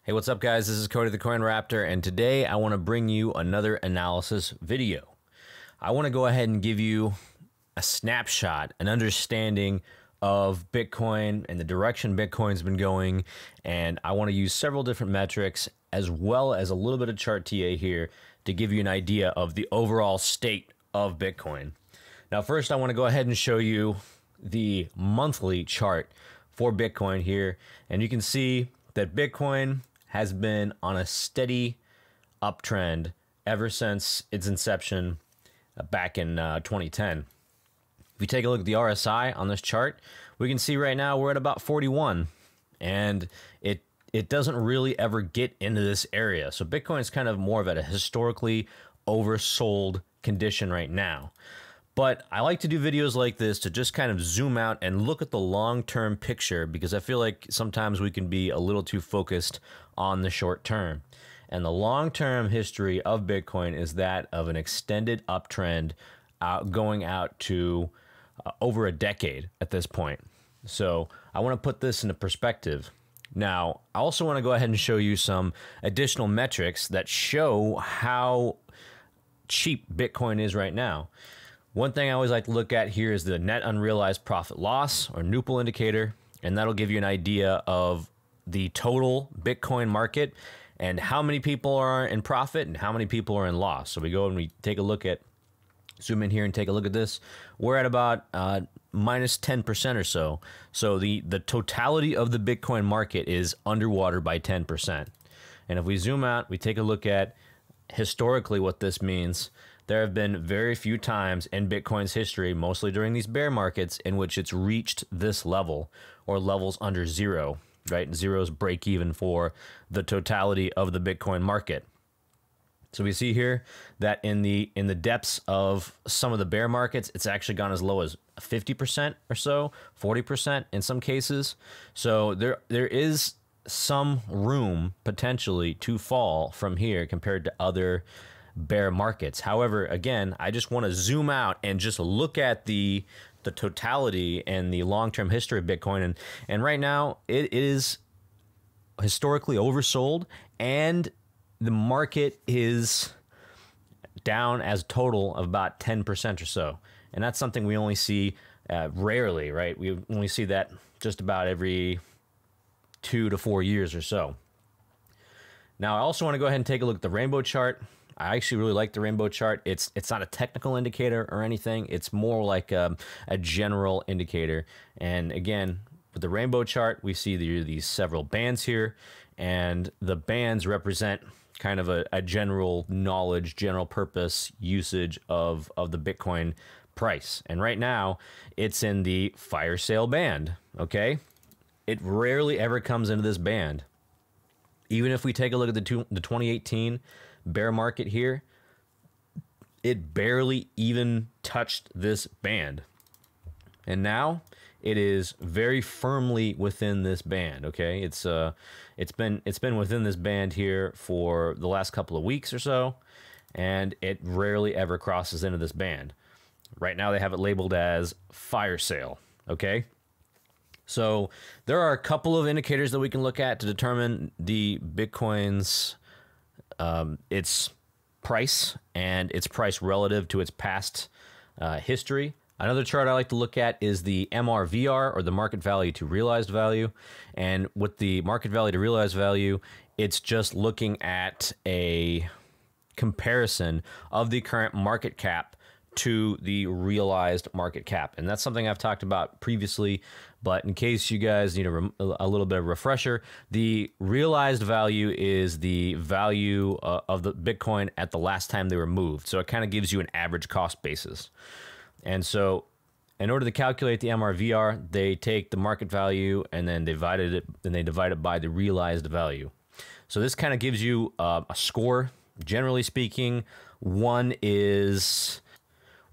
Hey, what's up guys? This is Cody the Coin Raptor, and today I want to bring you another analysis video. I want to go ahead and give you a snapshot, an understanding of Bitcoin and the direction Bitcoin's been going, and I want to use several different metrics as well as a little bit of chart TA here to give you an idea of the overall state of Bitcoin. Now first I want to go ahead and show you the monthly chart for Bitcoin here, and you can see that Bitcoin has been on a steady uptrend ever since its inception back in 2010. If you take a look at the RSI on this chart, we can see right now we're at about 41, and it doesn't really ever get into this area. So Bitcoin is kind of more of at a historically oversold condition right now. But I like to do videos like this to just kind of zoom out and look at the long-term picture, because I feel like sometimes we can be a little too focused on the short term. And the long-term history of Bitcoin is that of an extended uptrend going out to over a decade at this point. So I want to put this into perspective. Now, I also want to go ahead and show you some additional metrics that show how cheap Bitcoin is right now. One thing I always like to look at here is the net unrealized profit loss, or NUPL indicator, and that'll give you an idea of the total Bitcoin market and how many people are in profit and how many people are in loss. So we go and we take a look at, zoom in here and take a look at this. We're at about minus 10% or so. So the totality of the Bitcoin market is underwater by 10%. And if we zoom out, we take a look at historically what this means. There have been very few times in Bitcoin's history, mostly during these bear markets, in which it's reached this level or levels under zero, right? Zero's break even for the totality of the Bitcoin market. So we see here that in the depths of some of the bear markets, it's actually gone as low as 50% or so, 40% in some cases. So there is some room potentially to fall from here compared to other bear markets. However, again, I just want to zoom out and just look at the totality and the long-term history of Bitcoin, and right now it is historically oversold, and the market is down as a total of about 10% or so, and that's something we only see rarely, right? We only see that just about every 2 to 4 years or so. Now I also want to go ahead and take a look at the rainbow chart. I actually really like the rainbow chart. It's not a technical indicator or anything. It's more like a general indicator. And again, with the rainbow chart, we see these several bands here, and the bands represent kind of a general knowledge, general purpose usage of the Bitcoin price. And right now, it's in the fire sale band, okay? It rarely ever comes into this band. Even if we take a look at the 2018 bear market here, it barely even touched this band, and now it is very firmly within this band. Okay, it's been within this band here for the last couple of weeks or so, and it rarely ever crosses into this band. Right now they have it labeled as fire sale. Okay, so there are a couple of indicators that we can look at to determine the Bitcoin's its price and its price relative to its past history. Another chart I like to look at is the MRVR, or the market value to realized value. And with the market value to realized value, it's just looking at a comparison of the current market cap to the realized market cap. And that's something I've talked about previously, but in case you guys need a little bit of refresher, the realized value is the value of the Bitcoin at the last time they were moved. So it kind of gives you an average cost basis. And so in order to calculate the MRVR, they take the market value and then divide it by the realized value. So this kind of gives you a score. Generally speaking, one is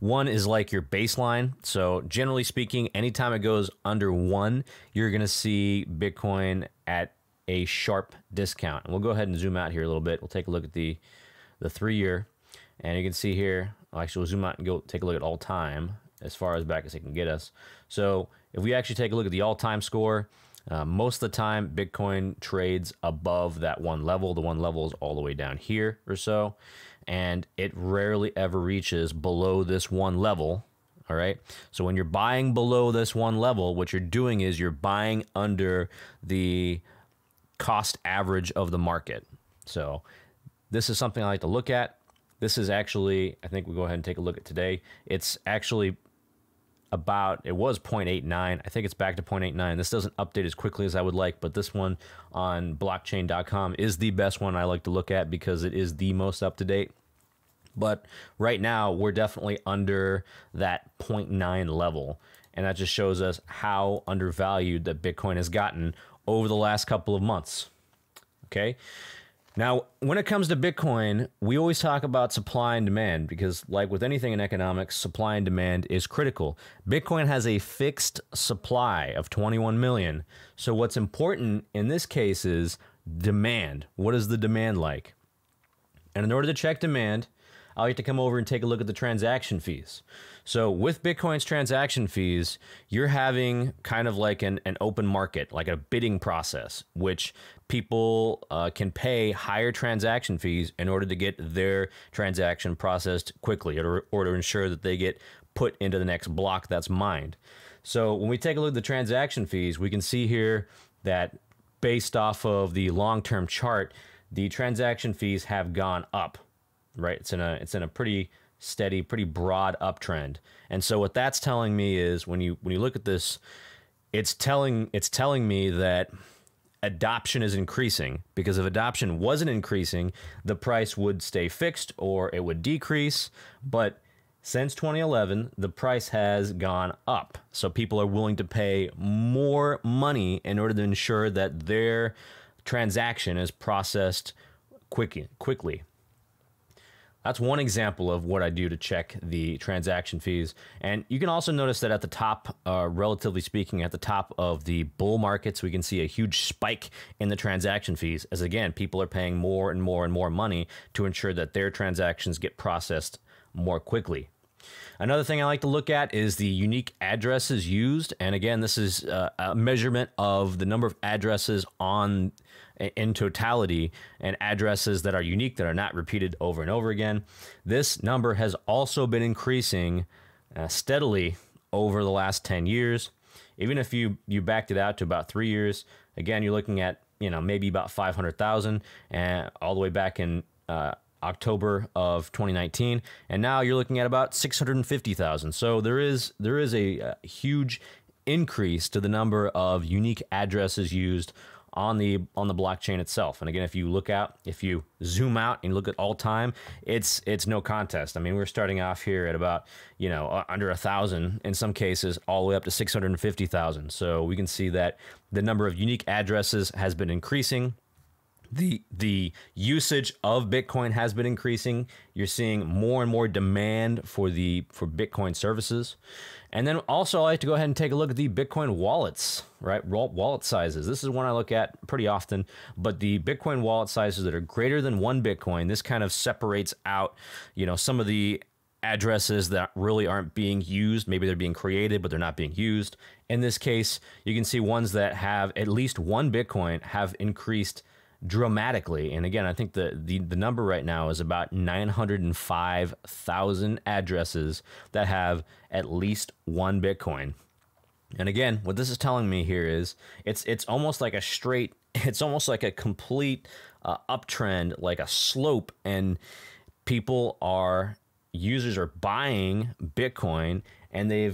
like your baseline. So generally speaking, anytime it goes under 1, you're going to see Bitcoin at a sharp discount. And we'll go ahead and zoom out here a little bit. We'll take a look at the 3-year, and you can see here, actually we'll zoom out and go take a look at all time as far as back as it can get us. So if we actually take a look at the all-time score, Most of the time, Bitcoin trades above that one level. The one level is all the way down here or so, and it rarely ever reaches below this one level. All right. So when you're buying below this one level, what you're doing is you're buying under the cost average of the market. So this is something I like to look at. This is actually, I think we'll go ahead and take a look at today. It's actually about, it was 0.89. I think it's back to 0.89. This doesn't update as quickly as I would like, but this one on blockchain.com is the best one I like to look at because it is the most up to date. But right now, we're definitely under that 0.9 level. And that just shows us how undervalued that Bitcoin has gotten over the last couple of months. Okay. Now, when it comes to Bitcoin, we always talk about supply and demand because, like with anything in economics, supply and demand is critical. Bitcoin has a fixed supply of 21 million. So what's important in this case is demand. What is the demand like? And in order to check demand, I like to come over and take a look at the transaction fees. So with Bitcoin's transaction fees, you're having kind of like an open market, like a bidding process, which people can pay higher transaction fees in order to get their transaction processed quickly or to ensure that they get put into the next block that's mined. So when we take a look at the transaction fees, we can see here that based off of the long-term chart, the transaction fees have gone up. Right, it's in a pretty steady, pretty broad uptrend, and so what that's telling me is when you look at this, it's telling me that adoption is increasing, because if adoption wasn't increasing, the price would stay fixed or it would decrease. But since 2011, the price has gone up, so people are willing to pay more money in order to ensure that their transaction is processed quickly. That's one example of what I do to check the transaction fees. And you can also notice that at the top, relatively speaking, at the top of the bull markets, we can see a huge spike in the transaction fees as, again, people are paying more and more and more money to ensure that their transactions get processed more quickly. Another thing I like to look at is the unique addresses used. And again, this is a measurement of the number of addresses in totality, and addresses that are unique, that are not repeated over and over again. This number has also been increasing steadily over the last 10 years. Even if you backed it out to about 3 years, again, you're looking at, maybe about 500,000, and all the way back in October of 2019, and now you're looking at about 650,000. So there is a huge increase to the number of unique addresses used on the blockchain itself. And again, if you zoom out and look at all time, it's no contest. I mean, we're starting off here at about, under 1,000 in some cases, all the way up to 650,000. So we can see that the number of unique addresses has been increasing. The usage of Bitcoin has been increasing. You're seeing more and more demand for Bitcoin services. And then also I like to go ahead and take a look at the Bitcoin wallets, right? Wallet sizes. This is one I look at pretty often, but the Bitcoin wallet sizes that are greater than 1 Bitcoin, this kind of separates out, some of the addresses that really aren't being used. Maybe they're being created, but they're not being used. In this case, you can see ones that have at least 1 Bitcoin have increased dramatically. And again, I think the number right now is about 905,000 addresses that have at least 1 Bitcoin. And again, what this is telling me here is it's almost like it's almost like a complete uptrend, like a slope, and users are buying Bitcoin, and they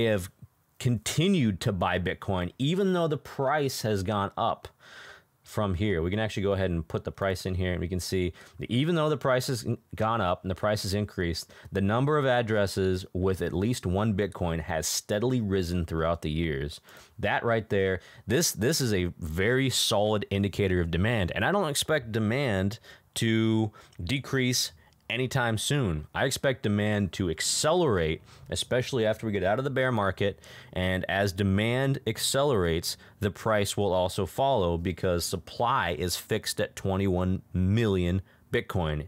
have continued to buy Bitcoin even though the price has gone up. From here, we can actually go ahead and put the price in here, and we can see that even though the price has gone up and the price has increased, the number of addresses with at least 1 Bitcoin has steadily risen throughout the years. That right there, this is a very solid indicator of demand, and I don't expect demand to decrease anytime soon. I expect demand to accelerate, especially after we get out of the bear market. And as demand accelerates, the price will also follow, because supply is fixed at 21 million Bitcoin.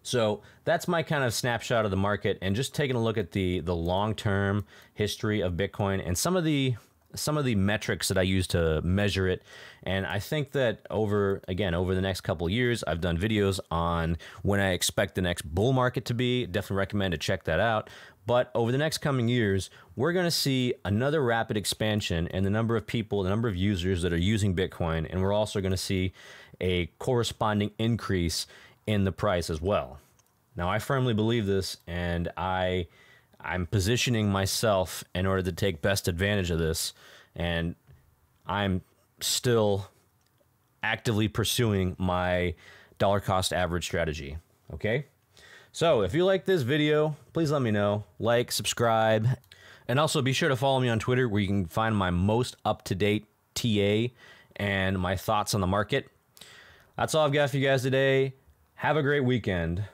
So that's my kind of snapshot of the market, and just taking a look at the long-term history of Bitcoin and some of the some of the metrics that I use to measure it. And I think that over the next couple of years, I've done videos on when I expect the next bull market to be. Definitely recommend to check that out. But over the next coming years, we're going to see another rapid expansion in the number of people, the number of users that are using Bitcoin. And we're also going to see a corresponding increase in the price as well. Now, I firmly believe this, and I'm positioning myself in order to take best advantage of this, and I'm still actively pursuing my dollar cost average strategy. Okay? So if you like this video, please let me know. Like, subscribe, and also be sure to follow me on Twitter, where you can find my most up-to-date TA and my thoughts on the market. That's all I've got for you guys today. Have a great weekend.